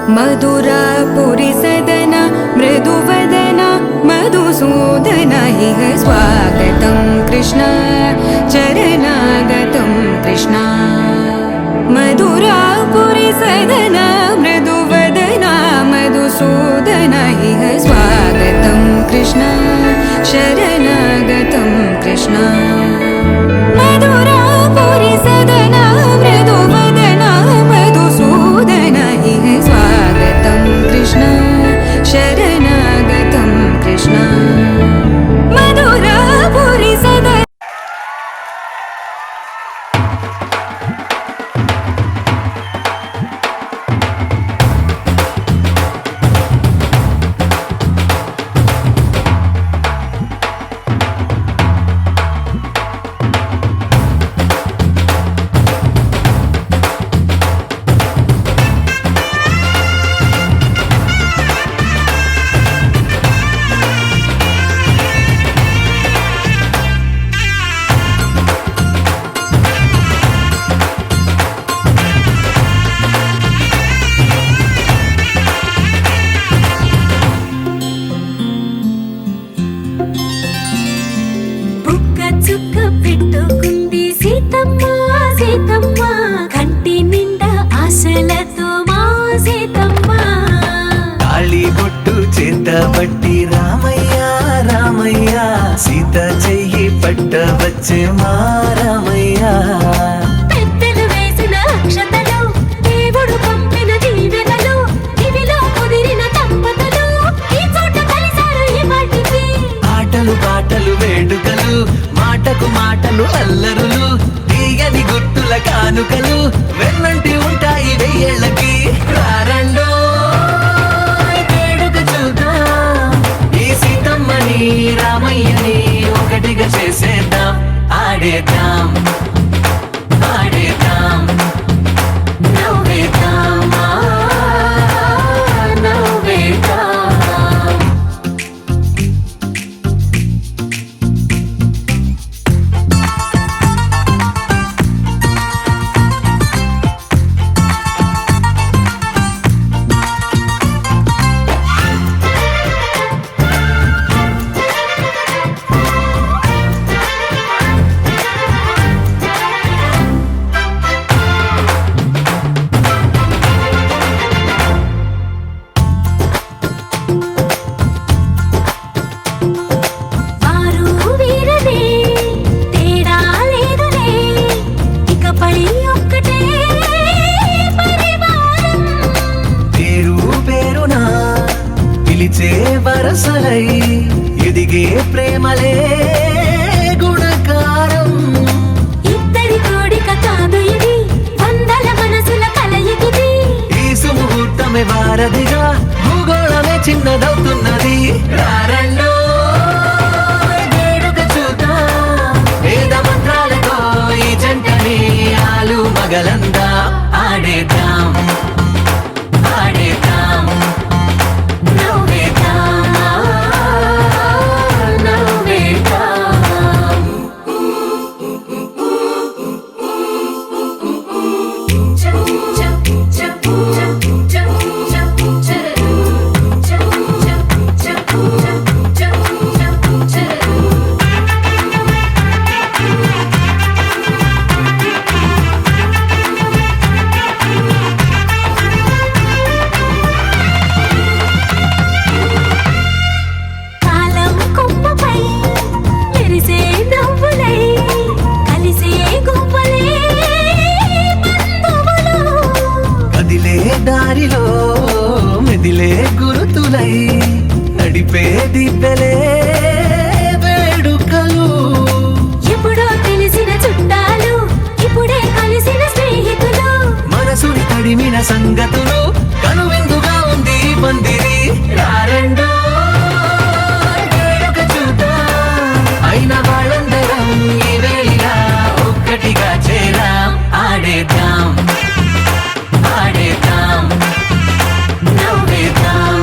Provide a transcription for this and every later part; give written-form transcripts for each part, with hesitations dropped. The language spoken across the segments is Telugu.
मधुरापुरी सदना मृदुवदना मधुसूदन इह स्वागतं कृष्ण चरणागतं कृष्ण मधुरापुरी सदना मृदुवदना मधुसूदन इह स्वागतं कृष्ण शरणागतं कृष्ण मधुरापुरी सदना मृदुवदना मधुसूदन इह स्वागतं कृष्ण शरणागतं कृष्ण मधुरापुरी सदना పట్టి రామయ్య రామయ్య సీత చెయ్యి పట్ట వచ్చే మా రామయ్య పెద్దలు వేసిన అక్షతలు దేవుడు పంపిన దీవెనలు ఇవిలో కుదిరిన దంపతులు ఈ చోట కలిసారు ఈ పాటికి ఆటలు పాటలు వేడుకలు మాటకు మాటలు అల్లరులు తీయని గుర్తుల కానుకలు వెన్నంటి ఉంటాయి వెయ్యేళ్ళకి రారండో రామయ్యని ఒకటిగా చేసేద్దాం ఆడేద్దాం ఆడేద్దాం నవ్వేద్దాం నవ్వేద్దాం వరసలై ఎదిగే ప్రేమలే గుణకారం ఇద్దరి కోడిక కాదు ఇది వందల మనసుల కలయికిది ఈ సుముహూర్తమే వారధిగా భూగోళమే చిన్నదవుతున్నది రారండో వేడుక చూద్దాం వేద మంత్రాలతో ఈ జంటని ఆలు మగలందా ఆడేద్దాం ఆడేద్దాం దారిలో మెదిలే గురుతులై నడిపే దివ్యలే వేడుకలు ఎప్పుడో తెలిసిన చుట్టాలు ఇప్పుడే కలిసిన స్నేహితులు మనసుని తడిమిన సంగతులు కనువిందుగా ఉంది పందిరి రారండో వేడుక చూద్దాం అయిన వాళ్ళందరం ఈ వేళ ఒక్కటిగా చేరాం ఆడేద్దాం ఆడేద్దాం నవ్వేద్దాం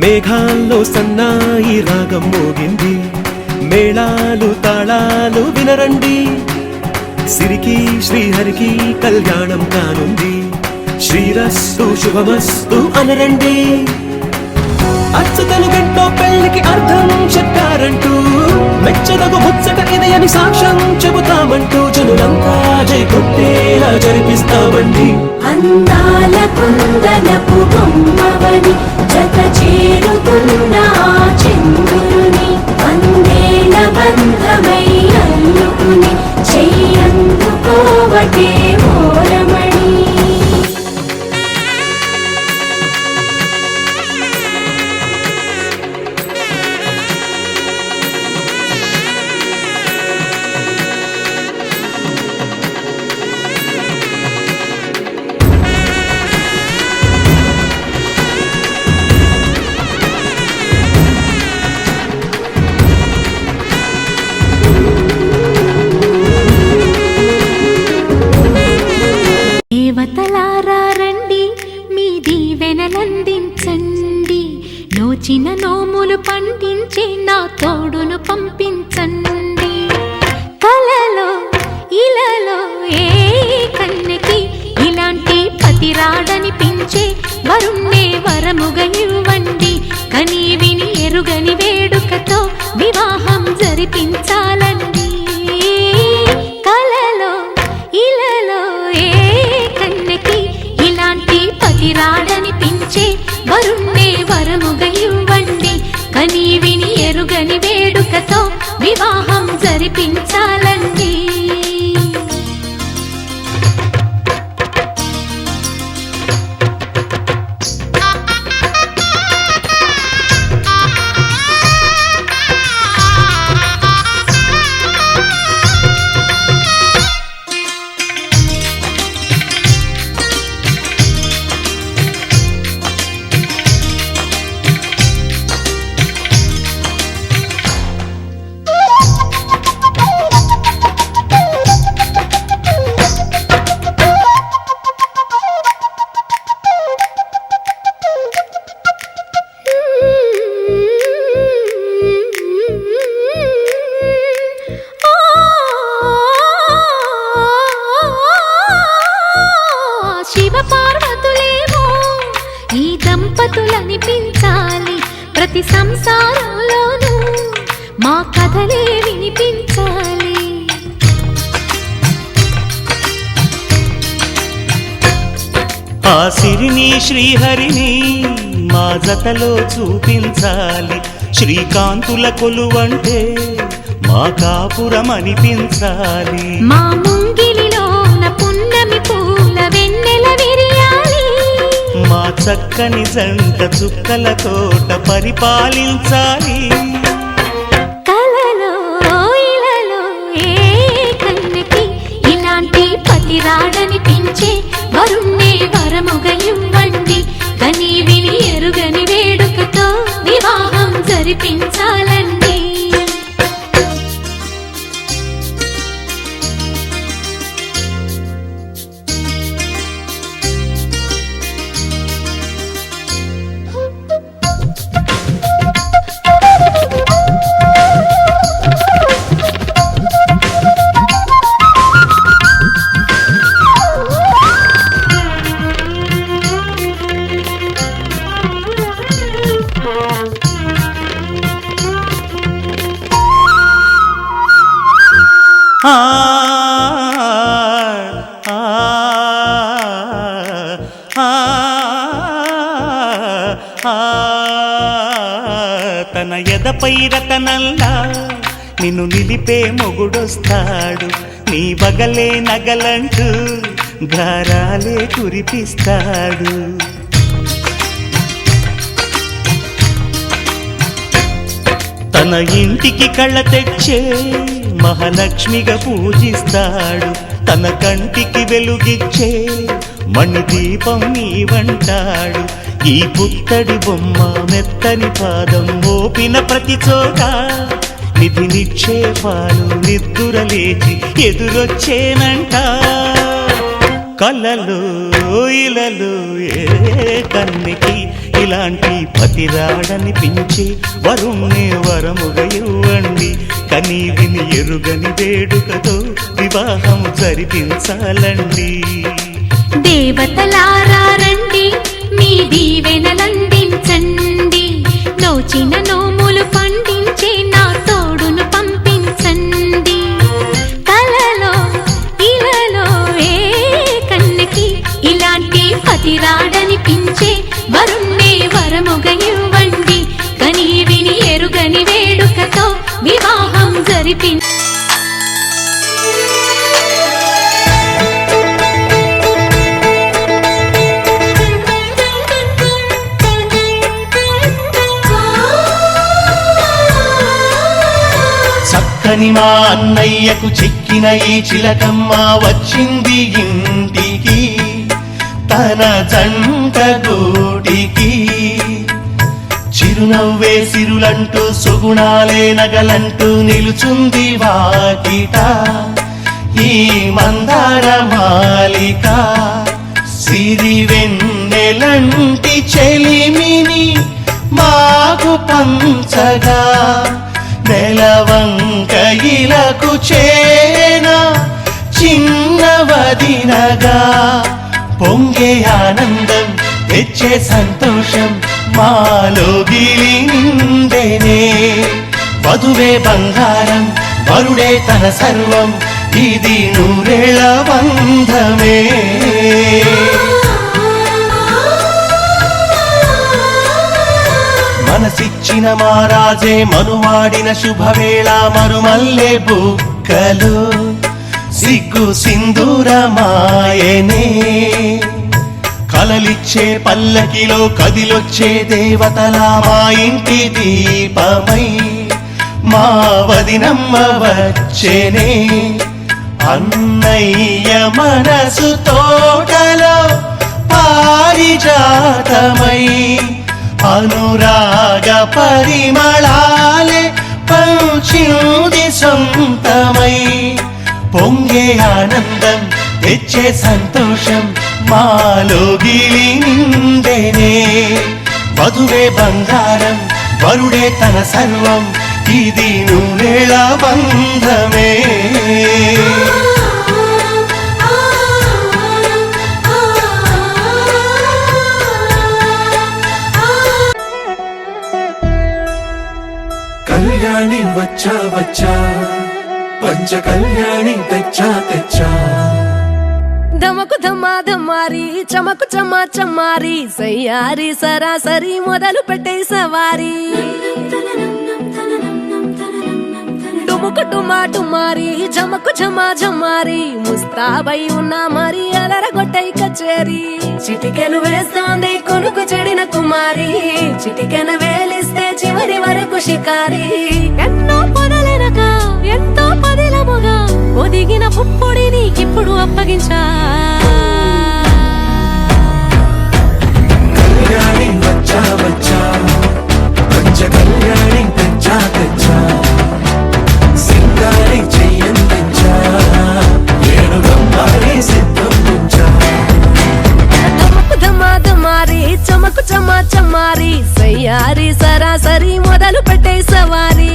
మేఘాల్లో సన్నాయి రాగం మోగింది మేళాలు తాళాలు వినరండి, సిరికి శ్రీహరికి కళ్యాణం కానుంది. శ్రీరస్తు శుభమస్తు అనరండి, అచ్చతలు గంటో పెళ్లికి అర్థం చెప్పారంటూ, మెచ్చదగు ముచ్చట ఇది అని సాక్ష్యం చెబుతామంటూ, జనులంతా జై కొట్టేలా జరిపిస్తామండి. అందాల కుందనపు బొమ్మవని జత చేరుతున్న ఆ చంద్రుని వందేల బంధమై అల్లుకుని చెయ్యందుకోవటే మోరమణి. దేవతలారా రండి, మీ దీవెనలందించండి, నోచిన నోములు పండించే నా తోడును పంపించండి. కలలో ఇలలో ఏ కన్నెకి ఇలాంటి పతి రాడనిపించే వరుణ్ణే వరముగా ఇవ్వండి. కని విని ఎరుగని వేడుకతో వివాహం జరిపించాలండి. కలలో ఇలలో ఏ కన్నెకి ఇలాంటి పతి రాడనిపించే వరుణ్ణే వరముగా ఇవ్వండి. కని విని ఎరుగని వేడుకతో వివాహం జరిపించాలండి. శివపార్వతులేమో ఈ దంపతులనిపించాలి, ప్రతి సంసారంలోనూ మా కథలే వినిపించాలి. ఆ సిరిని శ్రీహరిని మా జతలో చూపించాలి, శ్రీకాంతుల కొలువంటే మా కాపురం అనిపించాలి. మా ముంగిలిలోన పున్నమి పూల వెన్నెల విరియాలి, మా చక్కని జంట చుక్కల తోట పరిపాలించాలి. కలలో ఇలలో ఏ కన్నెకి ఇలాంటి పతి రాడనిపించే వరుణ్ణే వరముగా ఇవ్వండి. కని విని ఎరుగని వేడుకతో వివాహం జరిపించాలండి. ఆ ఆ ఆ తన ఎదపై రతనల్లా నిన్ను నిలిపే మొగుడొస్తాడు, నీ బగలే నగలంటూ గారాలే కురిపిస్తాడు. తన ఇంటికి కళ్ళ తెచ్చే మహాలక్ష్మిగా పూజిస్తాడు, తన కంటికి వెలుగిచ్చే మణిదీపం నీవంటాడు. ఈ పుత్తడి బొమ్మ మెత్తని పాదం మోపిన ప్రతి చోట నిధి నిక్షేపాలు నిద్దురలేచి ఎదురొచ్చేనంట. కలలో ఇలలో ఏ కన్నికి ఇలాంటి పతిరాడనిపించే వరుణ్ణి వరముగా ఇవ్వండి కనీ విని ఎరుగని వేడుకతో వివాహం జరిపించాలండి. దేవతలారా రండి మీ దీవెనలందించండి నోచిన నోములు పండించే నా తోడును పంపించండి. కలలో ఇలలో ఏ కన్నకి ఇలాంటి పతిరాడనిపించే వరుణ్ణే వరముగా ఇవ్వండి కనీ విని ఎరుగని వేడుకతో వివాహం జరిపించండి. చక్కని మా అన్నయ్యకు చెక్కిన ఈ చిలకమ్మ వచ్చింది ఇంటికి తన జంట గూటికి. చిరునవ్వే సిరులంటూ సుగుణాలే నగలంటూ నిలుచుంది వాకిట ఈ మందార మాలిక. సిరి వెన్నెలంటి చెలిమిని మాకు పంచగా నెలవంక ఇలకు చేన చిన్నవదినగా పొంగే ఆనందం తెచ్చే సంతోషం మాలో గిలిందెనే. వధువే బంగారం వరుడే తన సర్వం ఇది నూరేళ్ల బంధమే. మనసిచ్చిన మారాజే మనువాడిన శుభవేళ మరుమల్లె బుక్కలు సిగ్గు సింధూరమాయనే. కలలిచ్చే పల్లకిలో కదిలొచ్చే దేవతలా మా ఇంటి దీపమై మా వదినమ్మ వచ్చేనే. అన్నయ్య మనసు తోటలో పారిజాతమై అనురాగ పరిమళాలే పంచింది సొంతమై. పొంగే ఆనందం తెచ్చే సంతోషం మాలో గిలిందెనే. వధువే బంగారం వరుడే తన సర్వం ఇది నూరేళ్ల బంధమే. కళ్యాణి వచ్చా వచ్చా పంచ కళ్యాణి తెచ్చా తెచ్చా. ధమకు ధమా ధమారి చమకు చమా చమారి సయ్యారి సరాసరి మొదలు పెట్టే సవారి. డుముకు డుమా డుమారి జమకు ఝమా ఝమారి ముస్తాబై ఉన్నా మరి అలరగొట్టై కచేరి. చిటికెను వేస్తోంది కొనుకు చెడిన కుమారి చిటికెను వేలిస్తే చివరి వరకు షికారి. ఎన్నో పొదలెనక ఎంతో పదిలముగా ఒదిగిన పుప్పొడి నీకిప్పుడు అప్పగించా. కళ్యాణి వచ్చా వచ్చా పంచ కళ్యాణి తెచ్చా తెచ్చా. సింగారి చెయ్యందించా ఏడుగమ్మారి సిద్ధం ఉంచా. ధమకు ధమా ధమారి చమకు చమా చమారి సయ్యారి సరాసరి మొదలు పెట్టే సవారి.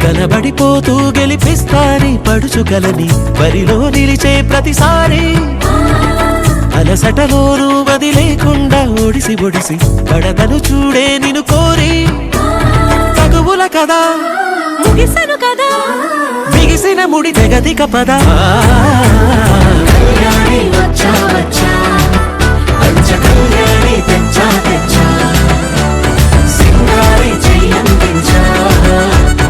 కనబడిపోతూ గెలిపిస్తాని పడుచుగలని బరిలో నిలిచే ప్రతిసారి అలసటలోను వదిలేకుండా ఒడిసి ఒడిసి కడతను చూడే నిన్ను కోరి తగువుల కదా ముగిసెను కదా బిగిసిన ముడి తెగదిక పద కళ్యాణి వచ్చా వచ్చా పంచ కళ్యాణి తెచ్చా తెచ్చా సింగారి చెయ్యందించా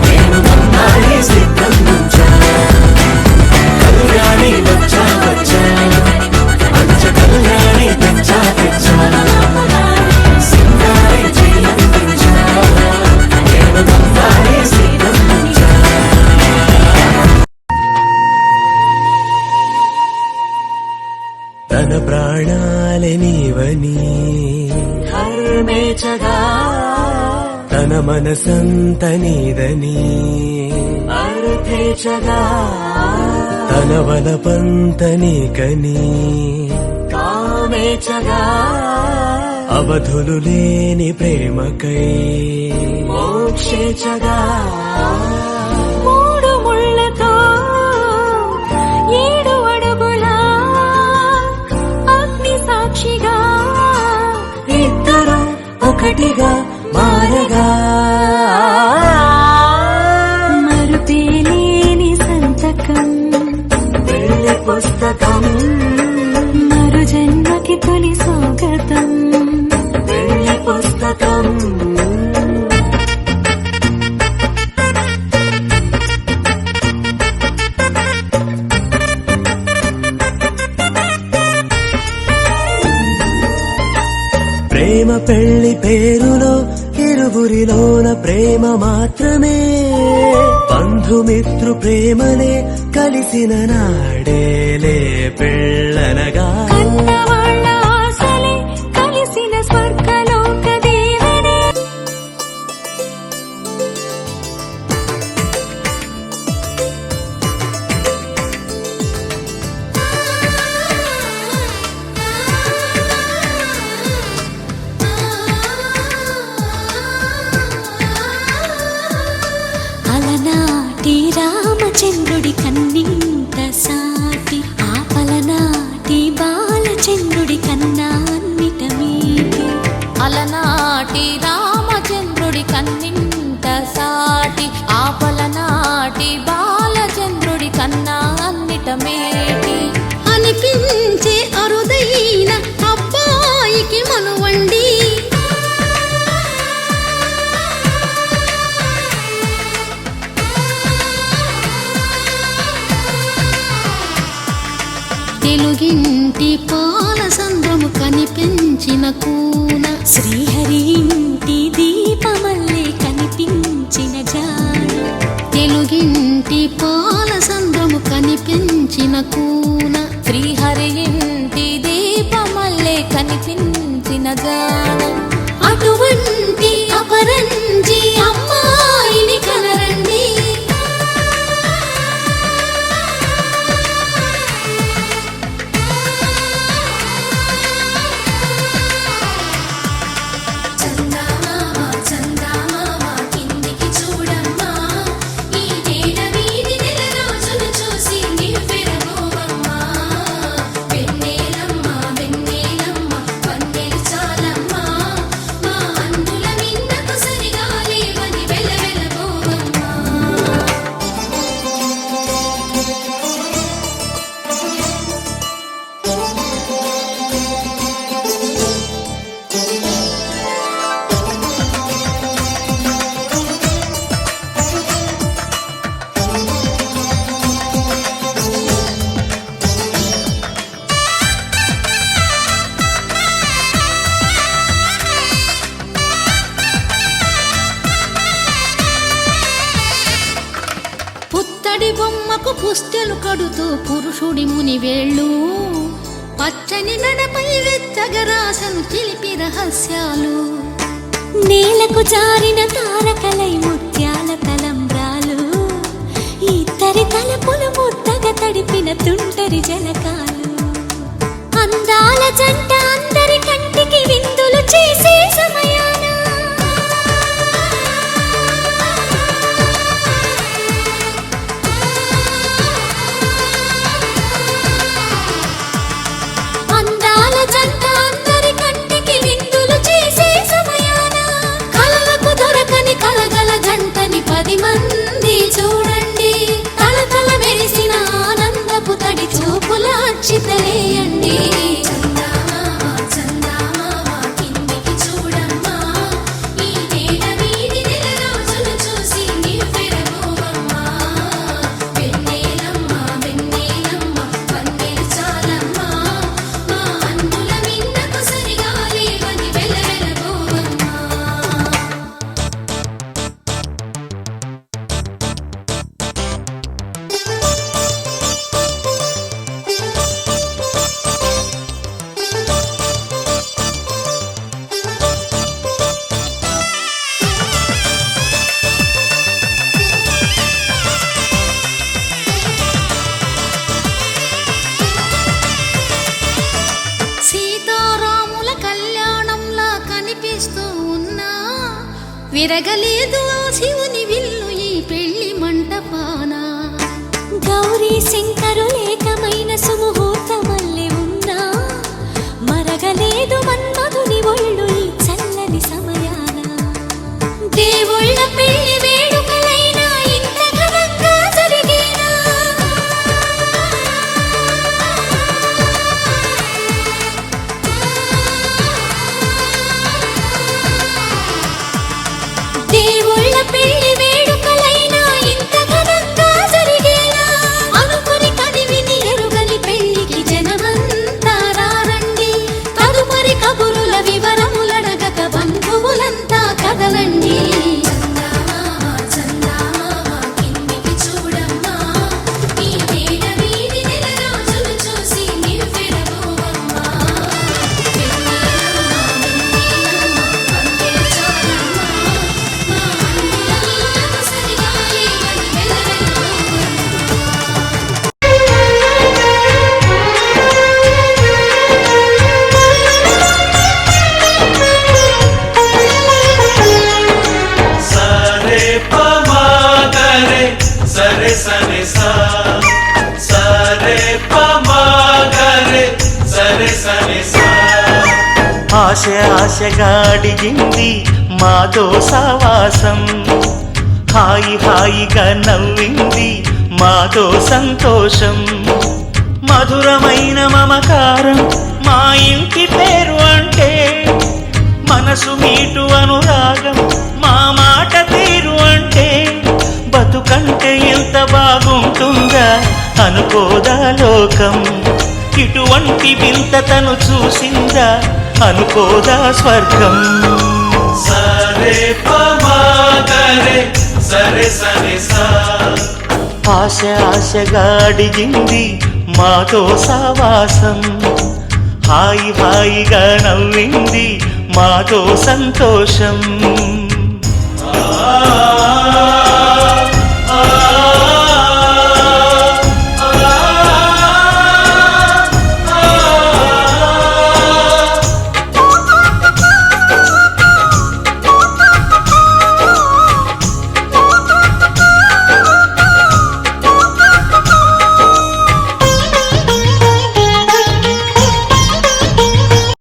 నేను నమ్మాలి సిద్ధం నుంచా కళ్యాణి వచ్చా వచ్చా పంచ కళ్యాణి తెచ్చా తెచ్చా సింగారి చెయ్యందించా నేను నమ్మాలి సిద్ధం నుంచా తన ప్రాణాలే నీవని హర్మేచగా తన మనసంత నీదని అర్థేచగా తన వలపంత నీకని కామేచగా అవధులు లేని ప్రేమకై మోక్షేచగా మూడు ముళ్ళతో 7 అడుగుల అగ్ని సాక్షిగా ఇద్దరు ఒకటిగా మారగా మరుపేలేని సంతకం వెళ్ళి పుస్తకం మరు జన్మకి తొలి స్వాగతం వెళ్ళి పుస్తకం ప్రేమ పెళ్లి పేరులో ఇరువురిలోన ప్రేమ మాత్రమే బంధుమిత్రు ప్రేమలే కలిసిన నాడేలే పెళ్ళనగా కన్నవాళ్ళ ఆశలే కలిసిన స్వర్గలోక దేవనే అలనాటి రామచంద్రుడి కన్నింత సాటి ఆపలనాటి బాలచంద్రుడి కన్నా అన్నిట మీటి అలనాటి రామచంద్రుడి కన్నింత సాటి ఆపలనాటి బాలచంద్రుడి కన్నా అన్నిట మేటి అనిపించే అరుదైన అబ్బాయికి మనువండి తెలుగింటి పాల సంద్రము కనిపించిన కూన శ్రీహరి ఇంటి దీపమల్లే కనిపించిన జాన తెలుగింటి పాల సంద్రము కనిపించిన కూన శ్రీహరి ఇంటి దీపమల్లే కనిపించిన జాన అటువంటి అపరంజి అమ్మాయిని కనరండి పుత్తడి బొమ్మకు పుస్తెలు కడుతూ పురుషుడి ముని వేళ్ళు పచ్చని నడపై వెచ్చగరాసను చిలిపి రహస్యాలు నేలకు జారిన తారకలై ముత్యాల తలంబ్రాలు ఇద్దరి తలపులు ముద్దగా తడిపిన తుంటరి జలకాలు అందాల జంట అందరి కంటికి విందులు చేసే సమయాన అందాల నడిపిస్తూ ఉన్నా విరగలేదు ఆ శివుని విల్లు ఈ పెళ్లి మంటపాన. గౌరీ శంకరులేకమైన సుముహూర్తమల్లె ఉన్నా మరగలేదు మన్మధుని ఒళ్ళు ఈ చల్లని సమయాన. దేవుళ్ళ పెళ్లి వేడుకలైనా ఇంత ఘనంగా జరిగేనా? దేవుళ్ళ పెళ్లి వేడుకలైనా ఇంత ఘనంగా జరిగేనా? అనుకుని కనివిని ఎరుగని పెళ్లికి జనమంతా రారండి. తదుపరి కబురుల వివరములడగక బంధువులంతా కదలండి. చందమామ కిందికి చూడమ్మా, ఈ వేళ వీధి నెల రోజులు చూసి నివ్వెరపోవమ్మా. సరే పమాగరే సరే సరే సా సరే పమాగరే సరే సరే సా ఆశ ఆశగా అడిగింది మాతో సావాసం, హాయి హాయిగా నవ్వింది మాతో సంతోషం. మధురమైన మమకారం మా ఇంటి పేరు అంటే, మనసు మీటు అనురాగం మా మాట తీరు అంటే, బతుకంటే ఎంత బాగుంటుందా అనుకోదా లోకం. ఇటువంటి వింత తను చూసిందా అనుకోదా స్వర్గం. సరే పమాగరే సరే సరే సా ఆశ ఆశగా అడిగింది మాతో సావాసం, హాయి హాయిగా నవ్వింది మాతో సంతోషం.